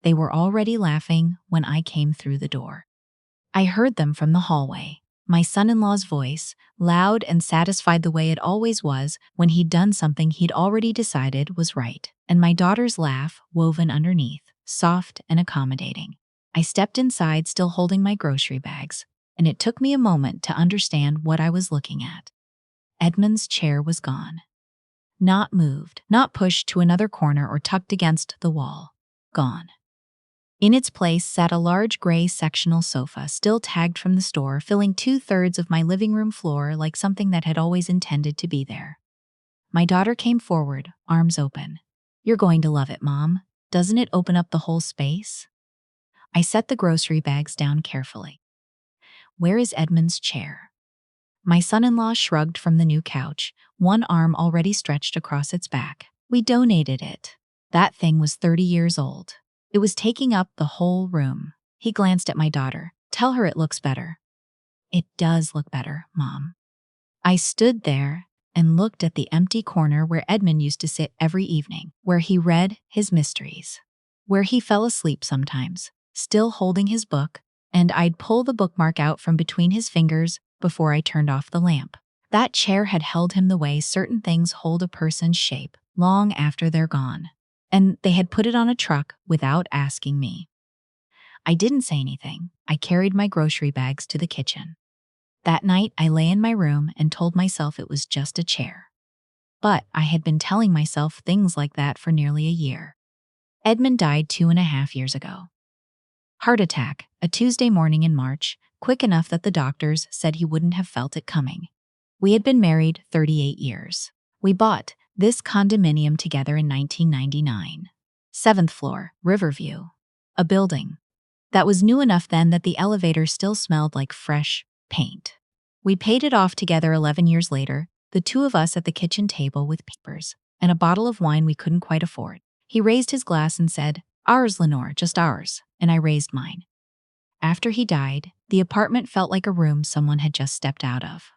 They were already laughing when I came through the door. I heard them from the hallway. My son-in-law's voice, loud and satisfied the way it always was when he'd done something he'd already decided was right, and my daughter's laugh woven underneath, soft and accommodating. I stepped inside, still holding my grocery bags, and it took me a moment to understand what I was looking at. Edmund's chair was gone. Not moved, not pushed to another corner or tucked against the wall. Gone. In its place sat a large gray sectional sofa, still tagged from the store, filling 2/3 of my living room floor like something that had always intended to be there. My daughter came forward, arms open. "You're going to love it, Mom. Doesn't it open up the whole space?" I set the grocery bags down carefully. "Where is Edmund's chair?" My son-in-law shrugged from the new couch, one arm already stretched across its back. "We donated it. That thing was 30 years old. It was taking up the whole room." He glanced at my daughter. "Tell her it looks better." "It does look better, Mom." I stood there and looked at the empty corner where Edmund used to sit every evening, where he read his mysteries, where he fell asleep sometimes, still holding his book, and I'd pull the bookmark out from between his fingers before I turned off the lamp. That chair had held him the way certain things hold a person's shape long after they're gone. And they had put it on a truck without asking me. I didn't say anything. I carried my grocery bags to the kitchen. That night, I lay in my room and told myself it was just a chair. But I had been telling myself things like that for nearly a year. Edmund died 2.5 years ago. Heart attack, a Tuesday morning in March, quick enough that the doctors said he wouldn't have felt it coming. We had been married 38 years. We bought this condominium together in 1999. 7th floor, Riverview. A building that was new enough then that the elevator still smelled like fresh paint. We paid it off together 11 years later, the two of us at the kitchen table with papers and a bottle of wine we couldn't quite afford. He raised his glass and said, "Ours, Lenore, just ours," and I raised mine. After he died, the apartment felt like a room someone had just stepped out of.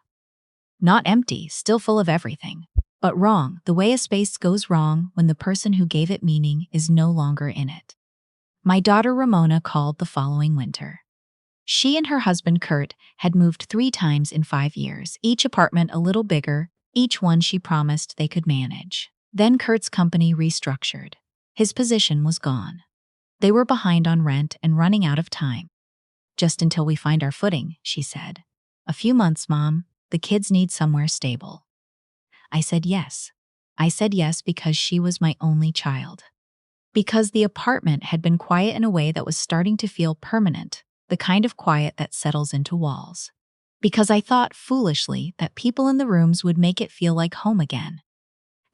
Not empty, still full of everything. But wrong, the way a space goes wrong when the person who gave it meaning is no longer in it. My daughter Ramona called the following winter. She and her husband Kurt had moved 3 times in 5 years, each apartment a little bigger, each one she promised they could manage. Then Kurt's company restructured. His position was gone. They were behind on rent and running out of time. "Just until we find our footing," she said. "A few months, Mom. The kids need somewhere stable." I said yes. I said yes because she was my only child. Because the apartment had been quiet in a way that was starting to feel permanent, the kind of quiet that settles into walls. Because I thought foolishly that people in the rooms would make it feel like home again.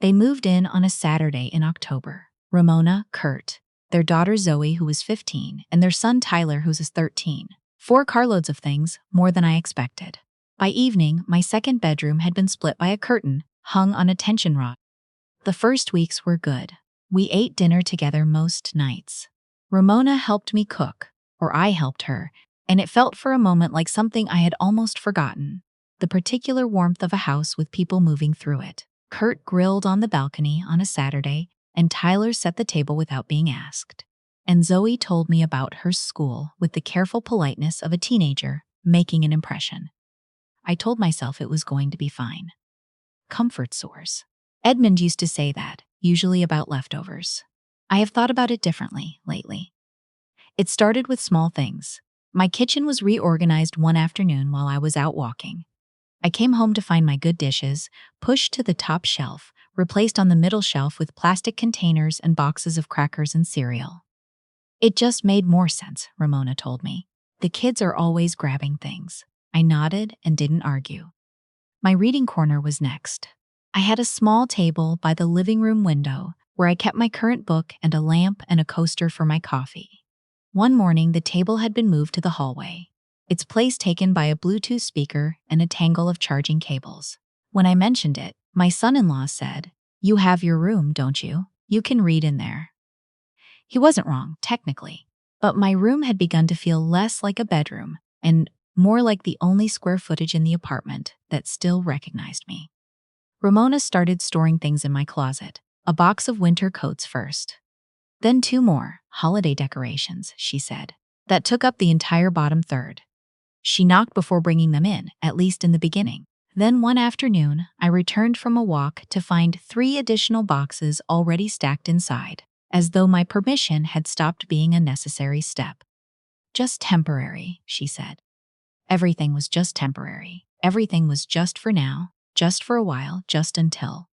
They moved in on a Saturday in October. Ramona, Kurt, their daughter Zoe, who was 15, and their son Tyler, who was 13. 4 carloads of things, more than I expected. By evening, my second bedroom had been split by a curtain hung on a tension rod. The first weeks were good. We ate dinner together most nights. Ramona helped me cook, or I helped her, and it felt for a moment like something I had almost forgotten, the particular warmth of a house with people moving through it. Kurt grilled on the balcony on a Saturday, and Tyler set the table without being asked. And Zoe told me about her school with the careful politeness of a teenager, making an impression. I told myself it was going to be fine. Comfort source. Edmund used to say that, usually about leftovers. I have thought about it differently lately. It started with small things. My kitchen was reorganized one afternoon while I was out walking. I came home to find my good dishes pushed to the top shelf, replaced on the middle shelf with plastic containers and boxes of crackers and cereal. "It just made more sense," Ramona told me. "The kids are always grabbing things." I nodded and didn't argue. My reading corner was next. I had a small table by the living room window where I kept my current book and a lamp and a coaster for my coffee. One morning, the table had been moved to the hallway, its place taken by a Bluetooth speaker and a tangle of charging cables. When I mentioned it, my son-in-law said, "You have your room, don't you? You can read in there." He wasn't wrong, technically, but my room had begun to feel less like a bedroom and more like the only square footage in the apartment that still recognized me. Ramona started storing things in my closet, a box of winter coats first. Then 2 more, holiday decorations, she said. That took up the entire bottom third. She knocked before bringing them in, at least in the beginning. Then one afternoon, I returned from a walk to find 3 additional boxes already stacked inside, as though my permission had stopped being a necessary step. Just temporary, she said. Everything was just temporary. Everything was just for now, just for a while, just until.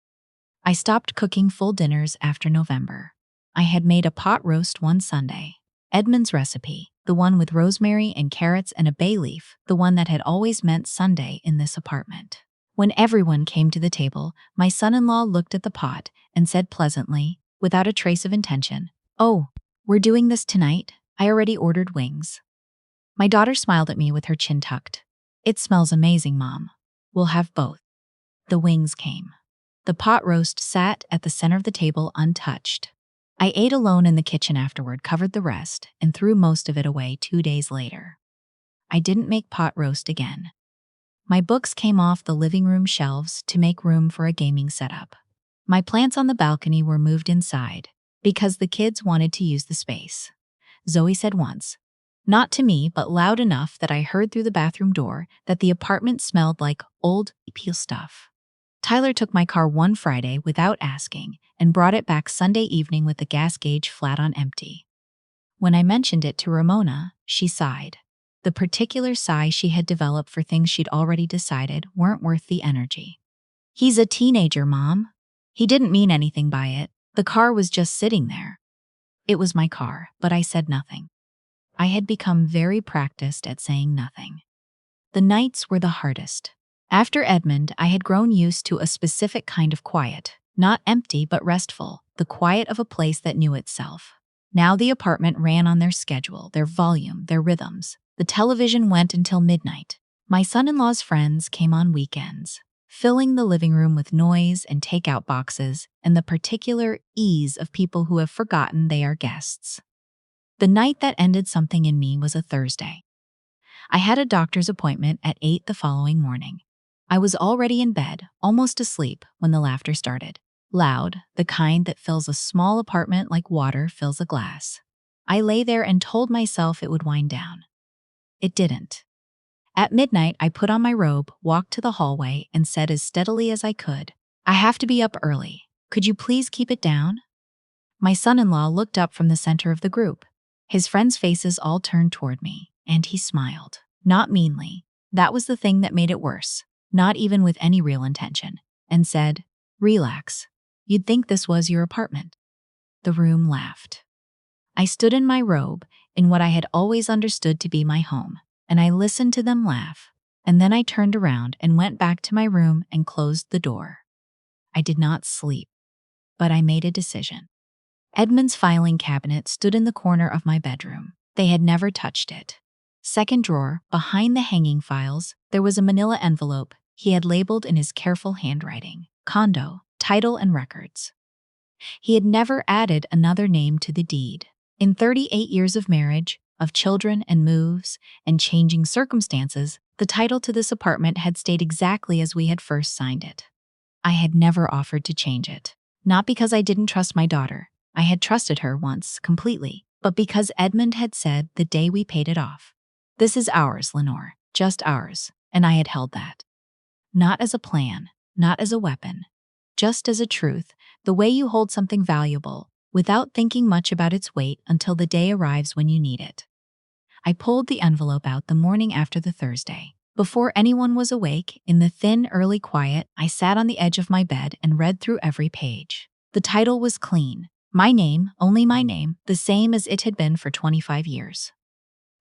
I stopped cooking full dinners after November. I had made a pot roast one Sunday. Edmund's recipe, the one with rosemary and carrots and a bay leaf, the one that had always meant Sunday in this apartment. When everyone came to the table, my son-in-law looked at the pot and said pleasantly, without a trace of intention, "Oh, we're doing this tonight? I already ordered wings." My daughter smiled at me with her chin tucked. "It smells amazing, Mom. We'll have both." The wings came. The pot roast sat at the center of the table untouched. I ate alone in the kitchen afterward, covered the rest, and threw most of it away 2 days later. I didn't make pot roast again. My books came off the living room shelves to make room for a gaming setup. My plants on the balcony were moved inside because the kids wanted to use the space. Zoe said once, not to me but loud enough that I heard through the bathroom door, that the apartment smelled like old peel stuff. Tyler took my car one Friday without asking and brought it back Sunday evening with the gas gauge flat on empty. When I mentioned it to Ramona, she sighed. The particular sigh she had developed for things she'd already decided weren't worth the energy. "He's a teenager, Mom. He didn't mean anything by it. The car was just sitting there." It was my car, but I said nothing. I had become very practiced at saying nothing. The nights were the hardest. After Edmund, I had grown used to a specific kind of quiet, not empty but restful, the quiet of a place that knew itself. Now the apartment ran on their schedule, their volume, their rhythms. The television went until midnight. My son-in-law's friends came on weekends, filling the living room with noise and takeout boxes and the particular ease of people who have forgotten they are guests. The night that ended something in me was a Thursday. I had a doctor's appointment at 8 the following morning. I was already in bed, almost asleep, when the laughter started. Loud, the kind that fills a small apartment like water fills a glass. I lay there and told myself it would wind down. It didn't. At midnight, I put on my robe, walked to the hallway, and said as steadily as I could, "I have to be up early. Could you please keep it down?" My son-in-law looked up from the center of the group. His friends' faces all turned toward me, and he smiled. Not meanly. That was the thing that made it worse. Not even with any real intention, and said, "Relax. You'd think this was your apartment." The room laughed. I stood in my robe, in what I had always understood to be my home, and I listened to them laugh, and then I turned around and went back to my room and closed the door. I did not sleep, but I made a decision. Edmund's filing cabinet stood in the corner of my bedroom. They had never touched it. Second drawer, behind the hanging files, there was a manila envelope he had labeled in his careful handwriting, "Condo, title and records." He had never added another name to the deed. In 38 years of marriage, of children and moves, and changing circumstances, the title to this apartment had stayed exactly as we had first signed it. I had never offered to change it. Not because I didn't trust my daughter. I had trusted her once, completely, but because Edmund had said the day we paid it off, "This is ours, Lenore, just ours," and I had held that. Not as a plan, not as a weapon, just as a truth, the way you hold something valuable, without thinking much about its weight until the day arrives when you need it. I pulled the envelope out the morning after the Thursday. Before anyone was awake, in the thin, early quiet, I sat on the edge of my bed and read through every page. The title was clean. My name, only my name, the same as it had been for 25 years.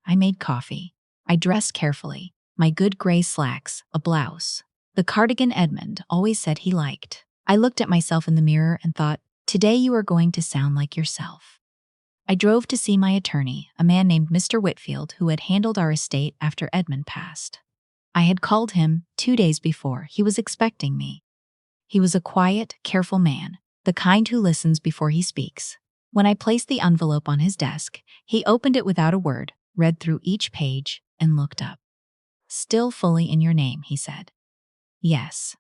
I made coffee. I dressed carefully. My good gray slacks, a blouse. The cardigan Edmund always said he liked. I looked at myself in the mirror and thought, today you are going to sound like yourself. I drove to see my attorney, a man named Mr. Whitfield, who had handled our estate after Edmund passed. I had called him 2 days before. He was expecting me. He was a quiet, careful man, the kind who listens before he speaks. When I placed the envelope on his desk, he opened it without a word, read through each page, and looked up. "Still fully in your name," he said. "Yes."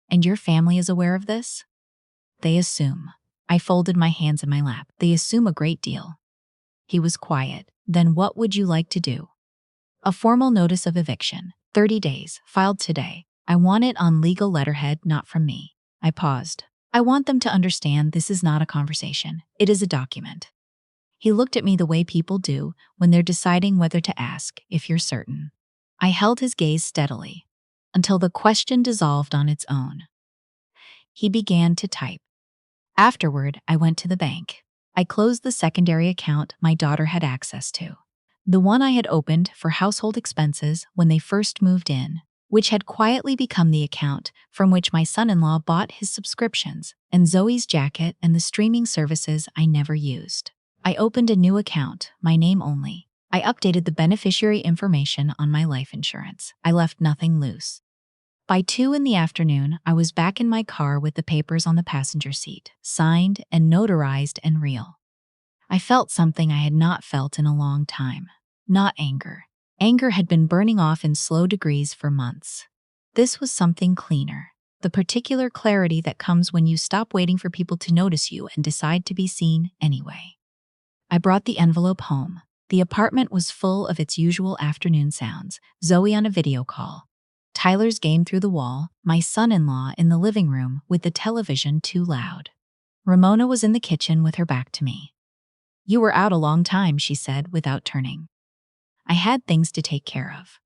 "And your family is aware of this?" "They assume." I folded my hands in my lap. They assume a great deal. He was quiet. Then what would you like to do? A formal notice of eviction, 30 days, filed today. I want it on legal letterhead, not from me. I paused. I want them to understand this is not a conversation. It is a document. He looked at me the way people do when they're deciding whether to ask, if you're certain. I held his gaze steadily until the question dissolved on its own. He began to type. Afterward, I went to the bank. I closed the secondary account my daughter had access to. The one I had opened for household expenses when they first moved in, which had quietly become the account from which my son-in-law bought his subscriptions and Zoe's jacket and the streaming services I never used. I opened a new account, my name only. I updated the beneficiary information on my life insurance. I left nothing loose. By 2 in the afternoon, I was back in my car with the papers on the passenger seat, signed and notarized and real. I felt something I had not felt in a long time. Not anger. Anger had been burning off in slow degrees for months. This was something cleaner. The particular clarity that comes when you stop waiting for people to notice you and decide to be seen anyway. I brought the envelope home. The apartment was full of its usual afternoon sounds. Zoe on a video call. Tyler's game through the wall, my son-in-law in the living room with the television too loud. Ramona was in the kitchen with her back to me. You were out a long time, she said without turning. I had things to take care of.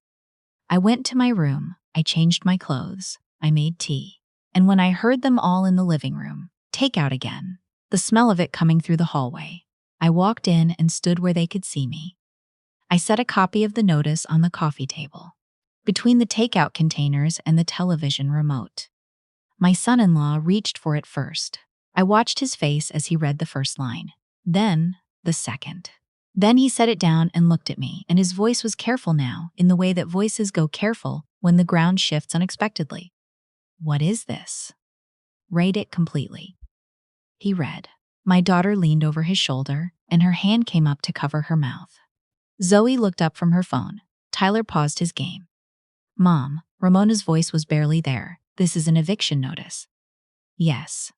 I went to my room, I changed my clothes, I made tea. And when I heard them all in the living room, take out again, the smell of it coming through the hallway, I walked in and stood where they could see me. I set a copy of the notice on the coffee table, between the takeout containers and the television remote. My son-in-law reached for it first. I watched his face as he read the first line, then the second. Then he set it down and looked at me, and his voice was careful now, in the way that voices go careful when the ground shifts unexpectedly. What is this? Read it completely. He read. My daughter leaned over his shoulder, and her hand came up to cover her mouth. Zoe looked up from her phone. Tyler paused his game. Mom, Ramona's voice was barely there. This is an eviction notice. Yes.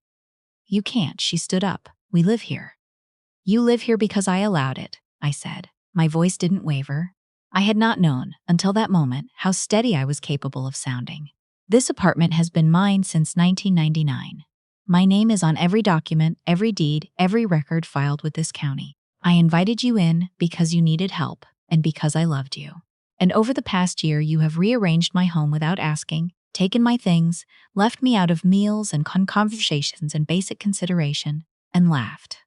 You can't, she stood up. We live here. You live here because I allowed it, I said. My voice didn't waver. I had not known, until that moment, how steady I was capable of sounding. This apartment has been mine since 1999. My name is on every document, every deed, every record filed with this county. I invited you in because you needed help and because I loved you. And over the past year, you have rearranged my home without asking, taken my things, left me out of meals and conversations and basic consideration, and laughed.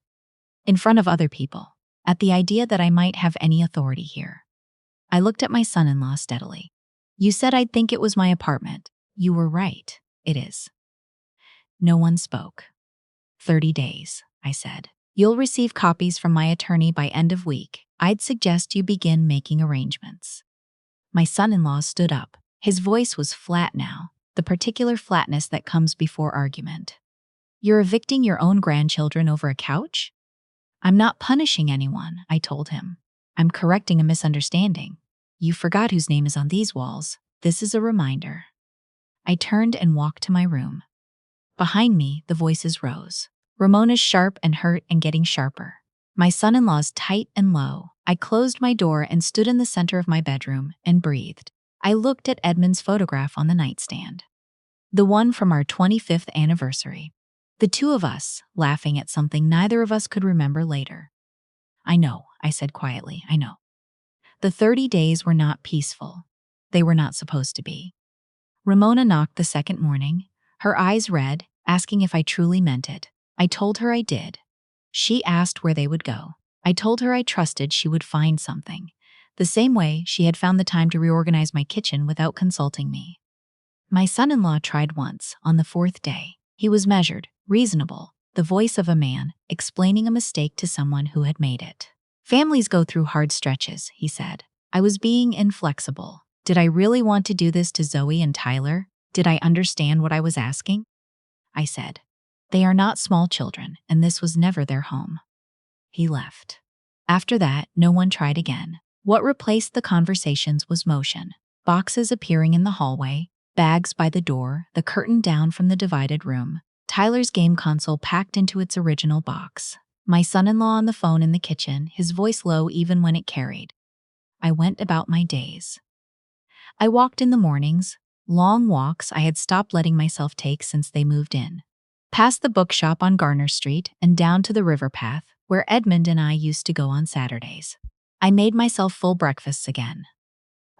In front of other people, at the idea that I might have any authority here. I looked at my son-in-law steadily. You said I'd think it was my apartment. You were right. It is. No one spoke. 30 days, I said. You'll receive copies from my attorney by end of week. I'd suggest you begin making arrangements. My son-in-law stood up. His voice was flat now, the particular flatness that comes before argument. You're evicting your own grandchildren over a couch? I'm not punishing anyone, I told him. I'm correcting a misunderstanding. You forgot whose name is on these walls. This is a reminder. I turned and walked to my room. Behind me, the voices rose. Ramona's sharp and hurt and getting sharper. My son-in-law's tight and low. I closed my door and stood in the center of my bedroom and breathed. I looked at Edmund's photograph on the nightstand. The one from our 25th anniversary. The two of us, laughing at something neither of us could remember later. I know, I said quietly, I know. The 30 days were not peaceful. They were not supposed to be. Ramona knocked the second morning, her eyes red, asking if I truly meant it. I told her I did. She asked where they would go. I told her I trusted she would find something, the same way she had found the time to reorganize my kitchen without consulting me. My son-in-law tried once, on the 4th day. He was measured, reasonable, the voice of a man, explaining a mistake to someone who had made it. Families go through hard stretches, he said. I was being inflexible. Did I really want to do this to Zoe and Tyler? Did I understand what I was asking? I said. They are not small children, and this was never their home. He left. After that, no one tried again. What replaced the conversations was motion. Boxes appearing in the hallway, bags by the door, the curtain down from the divided room. Tyler's game console packed into its original box. My son-in-law on the phone in the kitchen, his voice low even when it carried. I went about my days. I walked in the mornings, long walks I had stopped letting myself take since they moved in. Past the bookshop on Garner Street and down to the river path, where Edmund and I used to go on Saturdays. I made myself full breakfasts again.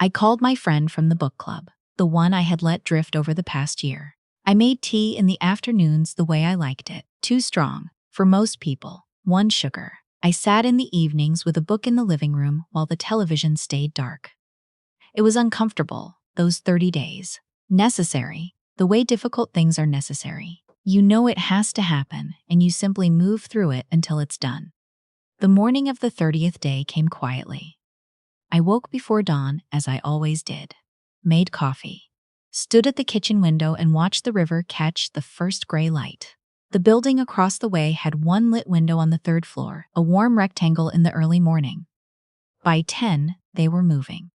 I called my friend from the book club, the one I had let drift over the past year. I made tea in the afternoons the way I liked it, too strong, for most people, 1 sugar. I sat in the evenings with a book in the living room while the television stayed dark. It was uncomfortable, those 30 days. Necessary, the way difficult things are necessary. You know it has to happen, and you simply move through it until it's done. The morning of the 30th day came quietly. I woke before dawn, as I always did. Made coffee. Stood at the kitchen window and watched the river catch the first gray light. The building across the way had one lit window on the 3rd floor, a warm rectangle in the early morning. By 10, they were moving.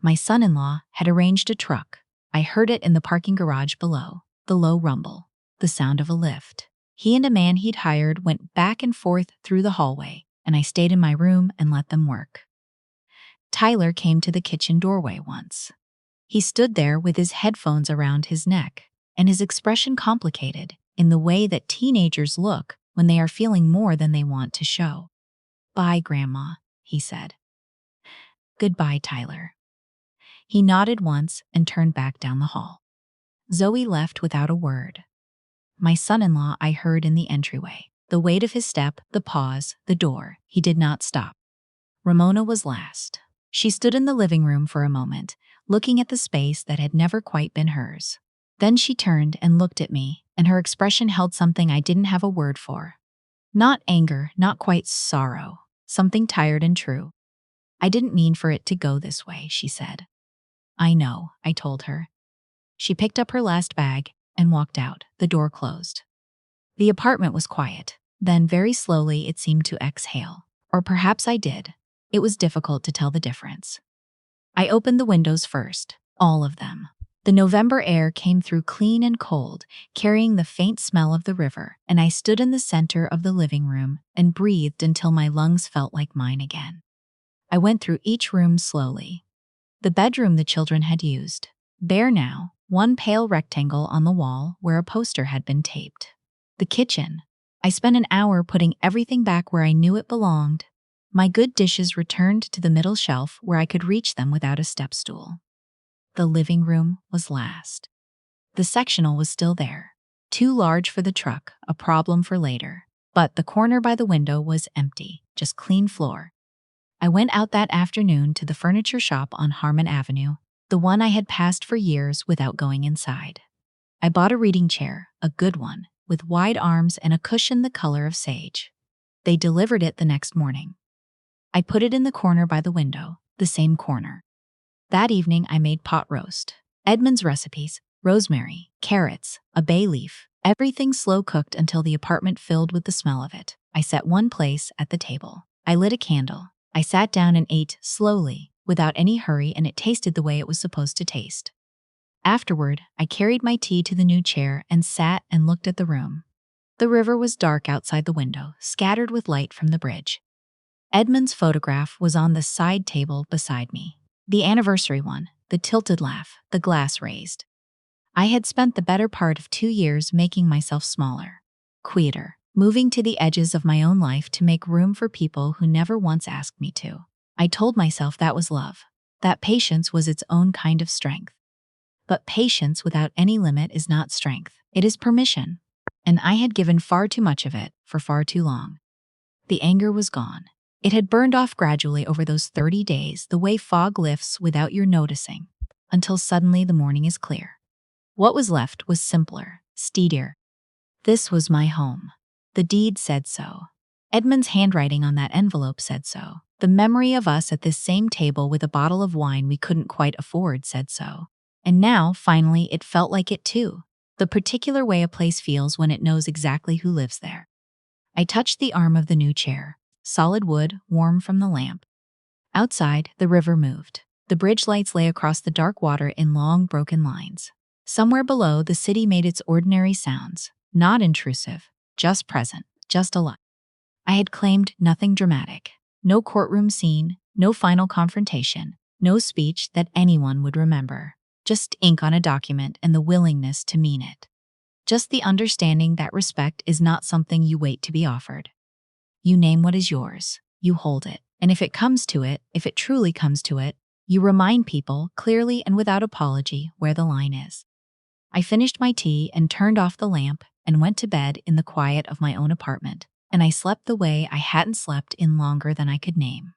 My son-in-law had arranged a truck. I heard it in the parking garage below, the low rumble, the sound of a lift. He and a man he'd hired went back and forth through the hallway, and I stayed in my room and let them work. Tyler came to the kitchen doorway once. He stood there with his headphones around his neck, and his expression complicated in the way that teenagers look when they are feeling more than they want to show. "Bye, Grandma," he said. "Goodbye, Tyler." He nodded once and turned back down the hall. Zoe left without a word. My son-in-law I heard in the entryway. The weight of his step, the pause, the door. He did not stop. Ramona was last. She stood in the living room for a moment, looking at the space that had never quite been hers. Then she turned and looked at me, and her expression held something I didn't have a word for. Not anger, not quite sorrow, something tired and true. "I didn't mean for it to go this way," she said. "I know," I told her. She picked up her last bag and walked out. The door closed. The apartment was quiet. Then very slowly it seemed to exhale. Or perhaps I did. It was difficult to tell the difference. I opened the windows first, all of them. The November air came through clean and cold, carrying the faint smell of the river, and I stood in the center of the living room and breathed until my lungs felt like mine again. I went through each room slowly. The bedroom the children had used. Bare now, one pale rectangle on the wall where a poster had been taped. The kitchen. I spent an hour putting everything back where I knew it belonged. My good dishes returned to the middle shelf where I could reach them without a step stool. The living room was last. The sectional was still there. Too large for the truck, a problem for later. But the corner by the window was empty, just clean floor. I went out that afternoon to the furniture shop on Harmon Avenue, the one I had passed for years without going inside. I bought a reading chair, a good one, with wide arms and a cushion the color of sage. They delivered it the next morning. I put it in the corner by the window, the same corner. That evening I made pot roast. Edmund's recipes, rosemary, carrots, a bay leaf, everything slow cooked until the apartment filled with the smell of it. I set one place at the table. I lit a candle. I sat down and ate slowly, without any hurry, and it tasted the way it was supposed to taste. Afterward, I carried my tea to the new chair and sat and looked at the room. The river was dark outside the window, scattered with light from the bridge. Edmund's photograph was on the side table beside me. The anniversary one, the tilted laugh, the glass raised. I had spent the better part of 2 years making myself smaller, quieter, moving to the edges of my own life to make room for people who never once asked me to. I told myself that was love, that patience was its own kind of strength. But patience without any limit is not strength, it is permission. And I had given far too much of it for far too long. The anger was gone. It had burned off gradually over those 30 days, the way fog lifts without your noticing, until suddenly the morning is clear. What was left was simpler, steadier. This was my home. The deed said so. Edmund's handwriting on that envelope said so. The memory of us at this same table with a bottle of wine we couldn't quite afford said so. And now, finally, it felt like it too. The particular way a place feels when it knows exactly who lives there. I touched the arm of the new chair, solid wood, warm from the lamp. Outside, the river moved. The bridge lights lay across the dark water in long, broken lines. Somewhere below, the city made its ordinary sounds. Not intrusive, just present, just alive. I had claimed nothing dramatic. No courtroom scene, no final confrontation, no speech that anyone would remember. Just ink on a document and the willingness to mean it. Just the understanding that respect is not something you wait to be offered. You name what is yours, you hold it, and if it comes to it, if it truly comes to it, you remind people clearly and without apology where the line is. I finished my tea and turned off the lamp and went to bed in the quiet of my own apartment, and I slept the way I hadn't slept in longer than I could name.